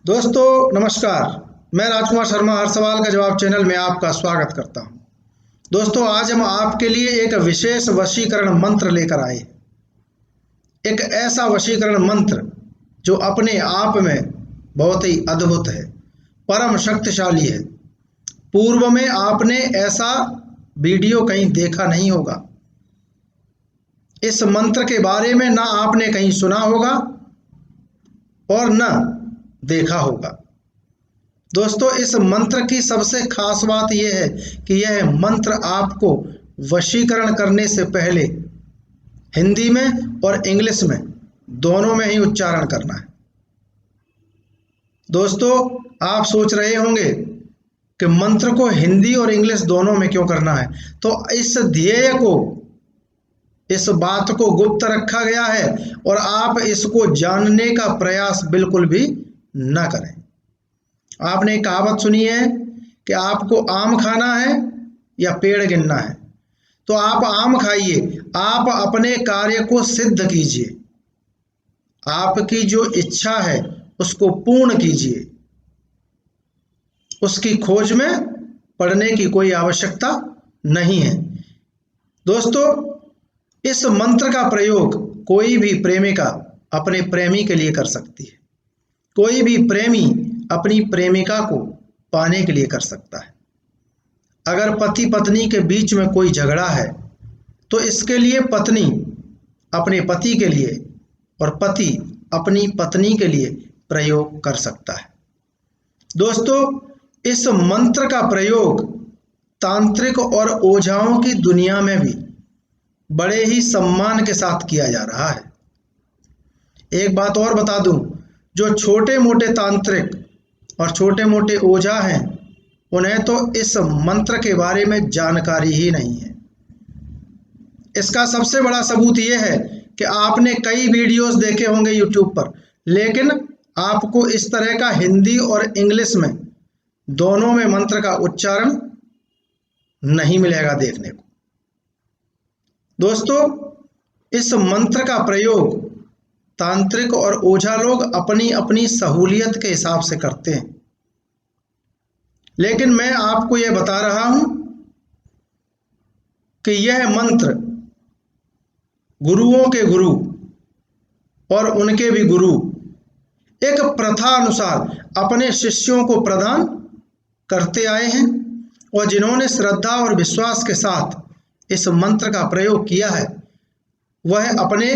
दोस्तों नमस्कार। मैं राजकुमार शर्मा हर सवाल का जवाब चैनल में आपका स्वागत करता हूं। दोस्तों आज हम आपके लिए एक विशेष वशीकरण मंत्र लेकर आए। एक ऐसा वशीकरण मंत्र जो अपने आप में बहुत ही अद्भुत है, परम शक्तिशाली है। पूर्व में आपने ऐसा वीडियो कहीं देखा नहीं होगा। इस मंत्र के बारे में ना आपने कहीं सुना होगा और न देखा होगा। दोस्तों इस मंत्र की सबसे खास बात यह है कि यह मंत्र आपको वशीकरण करने से पहले हिंदी में और इंग्लिश में दोनों में ही उच्चारण करना है। दोस्तों आप सोच रहे होंगे कि मंत्र को हिंदी और इंग्लिश दोनों में क्यों करना है, तो इस ध्येय को, इस बात को गुप्त रखा गया है और आप इसको जानने का प्रयास बिल्कुल भी ना करें। आपने कहावत सुनी है कि आपको आम खाना है या पेड़ गिनना है, तो आप आम खाइए, आप अपने कार्य को सिद्ध कीजिए, आपकी जो इच्छा है उसको पूर्ण कीजिए। उसकी खोज में पड़ने की कोई आवश्यकता नहीं है। दोस्तों इस मंत्र का प्रयोग कोई भी प्रेमिका अपने प्रेमी के लिए कर सकती है, कोई भी प्रेमी अपनी प्रेमिका को पाने के लिए कर सकता है। अगर पति पत्नी के बीच में कोई झगड़ा है तो इसके लिए पत्नी अपने पति के लिए और पति अपनी पत्नी के लिए प्रयोग कर सकता है। दोस्तों इस मंत्र का प्रयोग तांत्रिक और ओझाओं की दुनिया में भी बड़े ही सम्मान के साथ किया जा रहा है। एक बात और बता दूं, जो छोटे मोटे तांत्रिक और छोटे मोटे ओझा हैं उन्हें तो इस मंत्र के बारे में जानकारी ही नहीं है। इसका सबसे बड़ा सबूत यह है कि आपने कई वीडियोस देखे होंगे यूट्यूब पर, लेकिन आपको इस तरह का हिंदी और इंग्लिश में दोनों में मंत्र का उच्चारण नहीं मिलेगा देखने को। दोस्तों इस मंत्र का प्रयोग तांत्रिक और ओझा लोग अपनी अपनी सहूलियत के हिसाब से करते हैं, लेकिन मैं आपको यह बता रहा हूं कि यह मंत्र गुरुओं के गुरु और उनके भी गुरु एक प्रथा अनुसार अपने शिष्यों को प्रदान करते आए हैं, और जिन्होंने श्रद्धा और विश्वास के साथ इस मंत्र का प्रयोग किया है वह अपने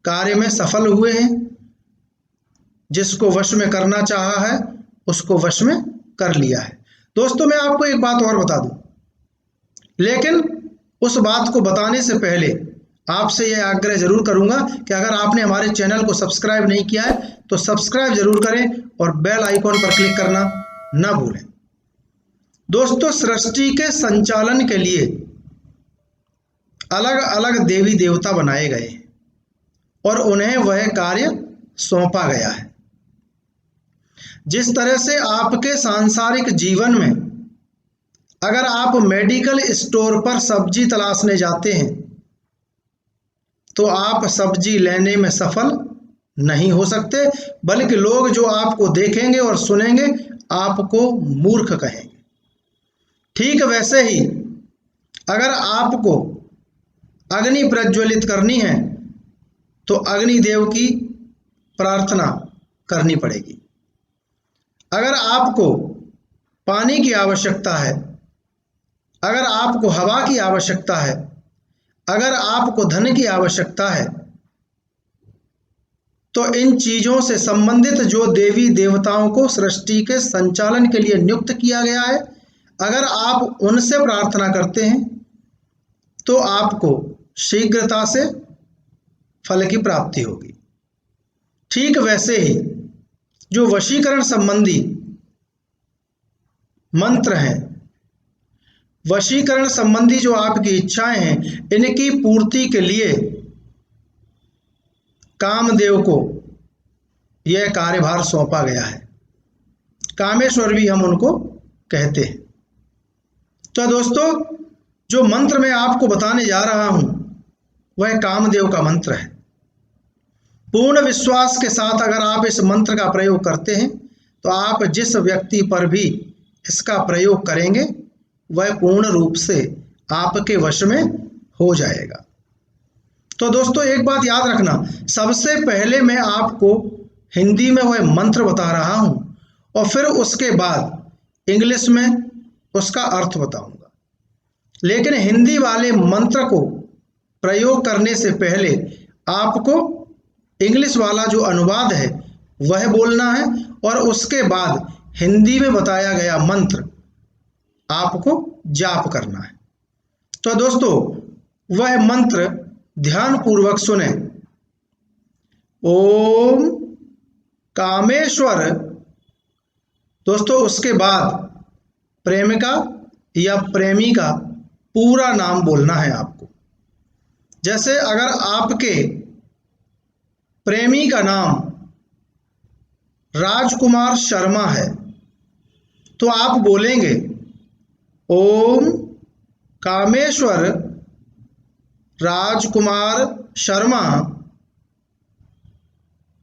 कार्य में सफल हुए हैं। जिसको वश में करना चाहा है उसको वश में कर लिया है। दोस्तों मैं आपको एक बात और बता दूं, लेकिन उस बात को बताने से पहले आपसे यह आग्रह जरूर करूंगा कि अगर आपने हमारे चैनल को सब्सक्राइब नहीं किया है तो सब्सक्राइब जरूर करें और बेल आइकॉन पर क्लिक करना ना भूलें। दोस्तों सृष्टि के संचालन के लिए अलग अलग देवी देवता बनाए गए हैं और उन्हें वह कार्य सौंपा गया है। जिस तरह से आपके सांसारिक जीवन में अगर आप मेडिकल स्टोर पर सब्जी तलाशने जाते हैं तो आप सब्जी लेने में सफल नहीं हो सकते, बल्कि लोग जो आपको देखेंगे और सुनेंगे आपको मूर्ख कहेंगे। ठीक वैसे ही अगर आपको अग्नि प्रज्वलित करनी है तो अग्निदेव की प्रार्थना करनी पड़ेगी। अगर आपको पानी की आवश्यकता है, अगर आपको हवा की आवश्यकता है, अगर आपको धन की आवश्यकता है, तो इन चीजों से संबंधित जो देवी देवताओं को सृष्टि के संचालन के लिए नियुक्त किया गया है, अगर आप उनसे प्रार्थना करते हैं तो आपको शीघ्रता से फल की प्राप्ति होगी। ठीक वैसे ही जो वशीकरण संबंधी मंत्र हैं, वशीकरण संबंधी जो आपकी इच्छाएं हैं, इनकी पूर्ति के लिए कामदेव को यह कार्यभार सौंपा गया है। कामेश्वर भी हम उनको कहते हैं। तो दोस्तों जो मंत्र मैं आपको बताने जा रहा हूं वह कामदेव का मंत्र है। पूर्ण विश्वास के साथ अगर आप इस मंत्र का प्रयोग करते हैं तो आप जिस व्यक्ति पर भी इसका प्रयोग करेंगे वह पूर्ण रूप से आपके वश में हो जाएगा। तो दोस्तों एक बात याद रखना, सबसे पहले मैं आपको हिंदी में वह मंत्र बता रहा हूं और फिर उसके बाद इंग्लिश में उसका अर्थ बताऊंगा। लेकिन हिंदी वाले मंत्र को प्रयोग करने से पहले आपको इंग्लिश वाला जो अनुवाद है वह बोलना है और उसके बाद हिंदी में बताया गया मंत्र आपको जाप करना है। तो दोस्तों वह मंत्र ध्यान पूर्वक सुने। ओम कामेश्वर। दोस्तों उसके बाद प्रेमिका या प्रेमी का पूरा नाम बोलना है आपको। जैसे अगर आपके प्रेमी का नाम राजकुमार शर्मा है तो आप बोलेंगे ओम कामेश्वर राजकुमार शर्मा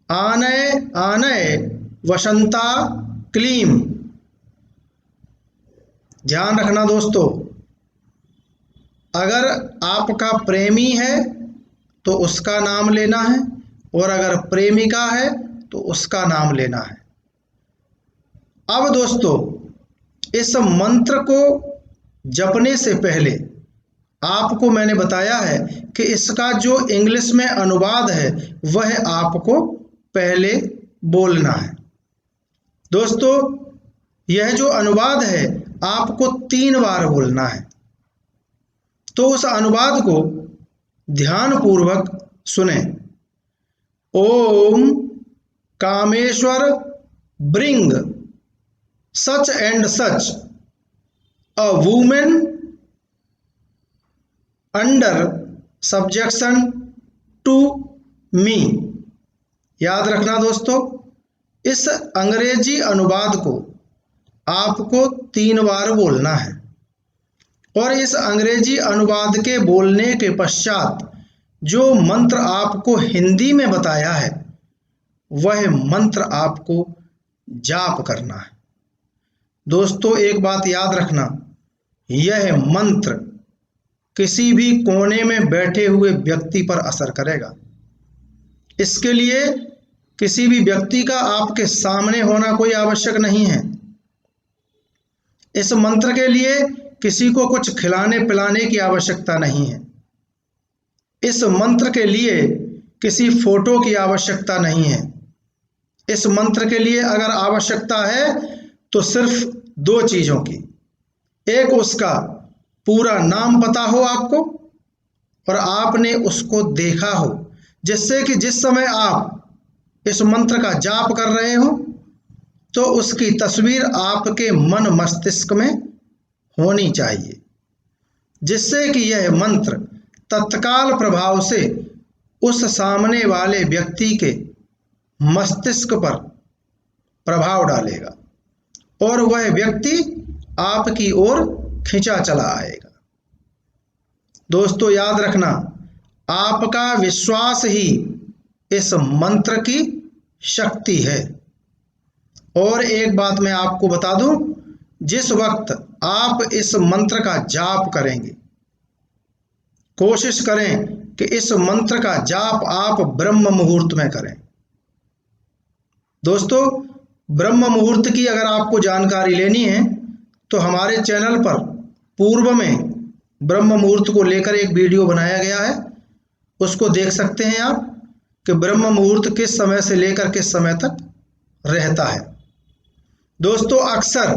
आनय आनय वसंता क्लीम। ध्यान रखना दोस्तों, अगर आपका प्रेमी है तो उसका नाम लेना है और अगर प्रेमिका है तो उसका नाम लेना है। अब दोस्तों इस मंत्र को जपने से पहले आपको मैंने बताया है कि इसका जो इंग्लिश में अनुवाद है वह आपको पहले बोलना है। दोस्तों यह जो अनुवाद है आपको 3 बार बोलना है। तो उस अनुवाद को ध्यान पूर्वक सुने। Om Kameshwar bring such and such a women under subjection to me. याद रखना दोस्तों, इस अंग्रेजी अनुवाद को आपको 3 बार बोलना है और इस अंग्रेजी अनुवाद के बोलने के पश्चात जो मंत्र आपको हिंदी में बताया है वह मंत्र आपको जाप करना है। दोस्तों एक बात याद रखना, यह मंत्र किसी भी कोने में बैठे हुए व्यक्ति पर असर करेगा। इसके लिए किसी भी व्यक्ति का आपके सामने होना कोई आवश्यक नहीं है। इस मंत्र के लिए किसी को कुछ खिलाने पिलाने की आवश्यकता नहीं है। इस मंत्र के लिए किसी फोटो की आवश्यकता नहीं है। इस मंत्र के लिए अगर आवश्यकता है तो सिर्फ 2 चीज़ों की। एक, उसका पूरा नाम पता हो आपको और आपने उसको देखा हो, जिससे कि जिस समय आप इस मंत्र का जाप कर रहे हो तो उसकी तस्वीर आपके मन मस्तिष्क में होनी चाहिए, जिससे कि यह मंत्र तत्काल प्रभाव से उस सामने वाले व्यक्ति के मस्तिष्क पर प्रभाव डालेगा और वह व्यक्ति आपकी ओर खिंचा चला आएगा। दोस्तों याद रखना, आपका विश्वास ही इस मंत्र की शक्ति है। और एक बात मैं आपको बता दूं, जिस वक्त आप इस मंत्र का जाप करेंगे, कोशिश करें कि इस मंत्र का जाप आप ब्रह्म मुहूर्त में करें। दोस्तों ब्रह्म मुहूर्त की अगर आपको जानकारी लेनी है तो हमारे चैनल पर पूर्व में ब्रह्म मुहूर्त को लेकर एक वीडियो बनाया गया है, उसको देख सकते हैं आप कि ब्रह्म मुहूर्त किस समय से लेकर किस समय तक रहता है। दोस्तों अक्सर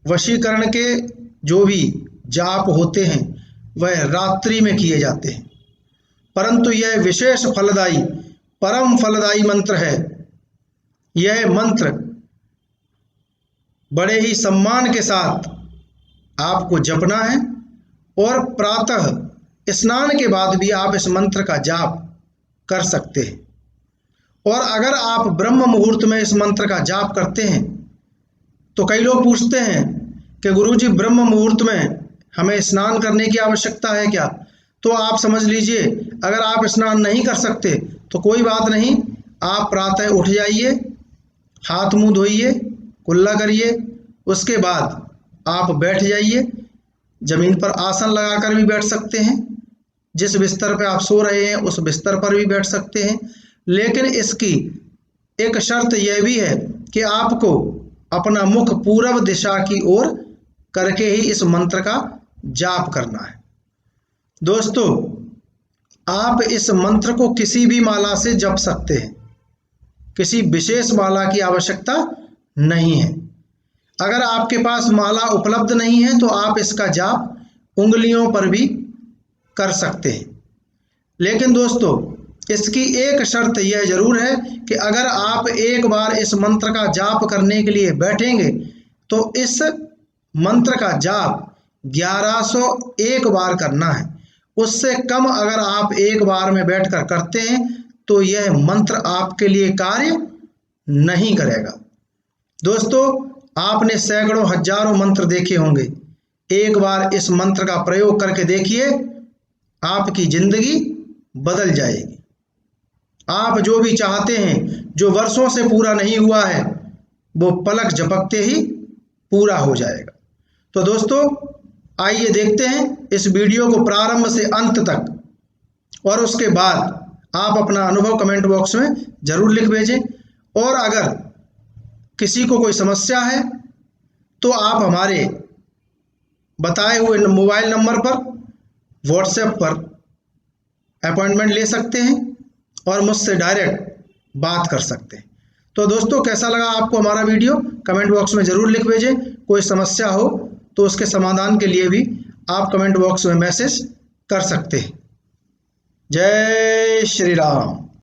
वशीकरण के जो भी जाप होते हैं वह रात्रि में किए जाते हैं, परंतु यह विशेष फलदायी परम फलदायी मंत्र है। यह मंत्र बड़े ही सम्मान के साथ आपको जपना है और प्रातः स्नान के बाद भी आप इस मंत्र का जाप कर सकते हैं। और अगर आप ब्रह्म मुहूर्त में इस मंत्र का जाप करते हैं तो कई लोग पूछते हैं कि गुरुजी ब्रह्म मुहूर्त में हमें स्नान करने की आवश्यकता है क्या? तो आप समझ लीजिए, अगर आप स्नान नहीं कर सकते तो कोई बात नहीं, आप प्रातः उठ जाइए, हाथ मुंह धोइए कुल्ला करिए। उसके बाद आप बैठ जाइए, ज़मीन पर आसन लगाकर भी बैठ सकते हैं, जिस बिस्तर पर आप सो रहे हैं उस बिस्तर पर भी बैठ सकते हैं। लेकिन इसकी एक शर्त यह भी है कि आपको अपना मुख पूरब दिशा की ओर करके ही इस मंत्र का जाप करना है। दोस्तों, आप इस मंत्र को किसी भी माला से जप सकते हैं, किसी विशेष माला की आवश्यकता नहीं है। अगर आपके पास माला उपलब्ध नहीं है तो आप इसका जाप उंगलियों पर भी कर सकते हैं। लेकिन दोस्तों, इसकी एक शर्त यह जरूर है कि अगर आप एक बार इस मंत्र का जाप करने के लिए बैठेंगे तो इस मंत्र का जाप 1101 बार करना है। उससे कम अगर आप एक बार में बैठकर करते हैं तो यह मंत्र आपके लिए कार्य नहीं करेगा। दोस्तों, आपने सैकड़ों हजारों मंत्र देखे होंगे, एक बार इस मंत्र का प्रयोग करके देखिए, आपकी जिंदगी बदल जाएगी। आप जो भी चाहते हैं, जो वर्षों से पूरा नहीं हुआ है, वो पलक झपकते ही पूरा हो जाएगा। तो दोस्तों, आइए देखते हैं इस वीडियो को प्रारंभ से अंत तक, और उसके बाद आप अपना अनुभव कमेंट बॉक्स में जरूर लिख भेजें। और अगर किसी को कोई समस्या है तो आप हमारे बताए हुए मोबाइल नंबर पर व्हाट्सएप पर अपॉइंटमेंट ले सकते हैं और मुझसे डायरेक्ट बात कर सकते हैं। तो दोस्तों, कैसा लगा आपको हमारा वीडियो, कमेंट बॉक्स में ज़रूर लिख भेजें। कोई समस्या हो तो उसके समाधान के लिए भी आप कमेंट बॉक्स में मैसेज कर सकते हैं। जय श्री राम।